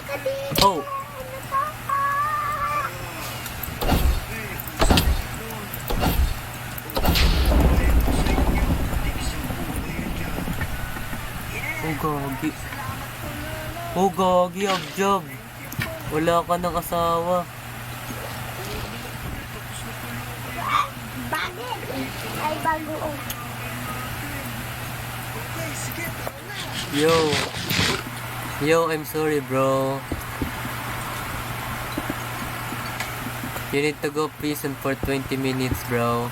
Oh! Oh, gagi. Oh, gagi, Abjab. Wala ka ng asawa. Bakit? Ay, bago. Yo. Yo, I'm sorry, bro. You need to go prison for 20 minutes, bro.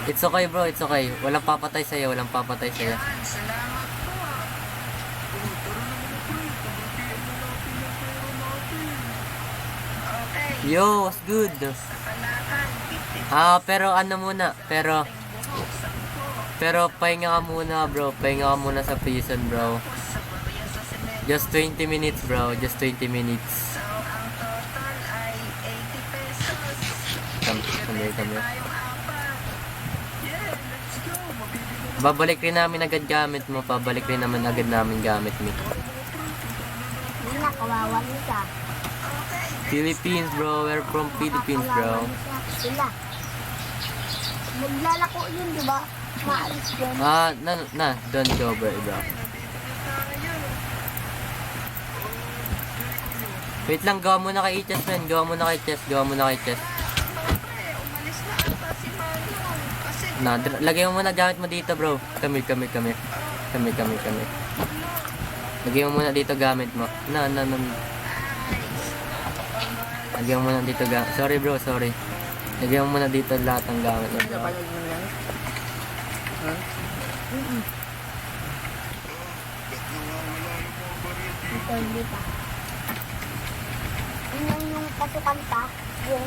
It's okay, bro. It's okay. Walang papatay sa'yo. Walang papatay sa'yo. Yo, what's good? Pero ano muna? Pero pahinga ka muna, bro. Pahinga ka muna sa prison, bro. Just 20 minutes, bro. Just 20 minutes. Come. Babalik rin namin agad gamit mo. Pabalik rin naman agad namin gamit mo. Hindi na, kawawa niya siya. Philippines, bro. We're from Philippines, bro. Sila. Maglalako yun, di ba? Maalis yun. Don't go, bro. Wait lang, gawa muna kay Chess, man. Gawa muna kay Chess. Lagay mo muna gamit mo dito, bro. Kami. Lagay mo muna dito gamit mo. Lagyan mo muna dito sorry, bro, sorry. Lagyan mo muna dito lahat ng gamit mo, bro. Hindi pa. Yung pasukan pa, yung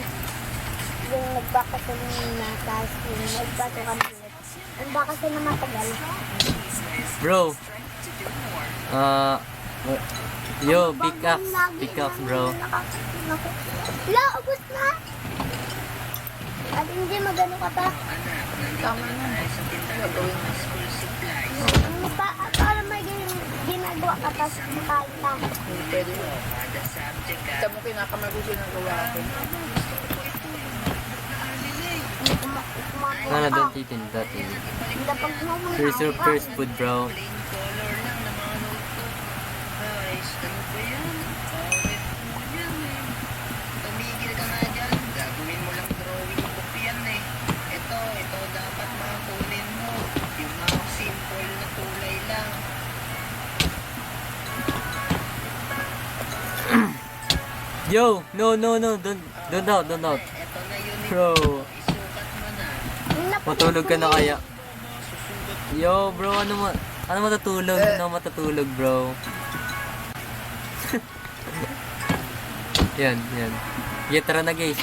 nagbakasin na, tapos yung nagpasukan ulit. Ang bakasin na matagal. Bro. Yo, pickaxe, bro. Wala, ubos na. At hindi magano ka pa. Tama na. Gagawin na. Para may ginagawa ka, tapos makain ka. Pwede na. Ito mo kinakamago ginagawa ko. Don't eat that. Here's your first food, bro. Tumigil ka nga dyan. Gagawin mo lang drawing book yan eh. Ito dapat makunin mo. Yung mga simple na kulay lang. Yo, no, don't out. Ito na yun eh. Bro, Isukat mo na. matulog ka na kaya? Yo, bro, ano matutulog, bro? Yan. Yeah, tara na guys.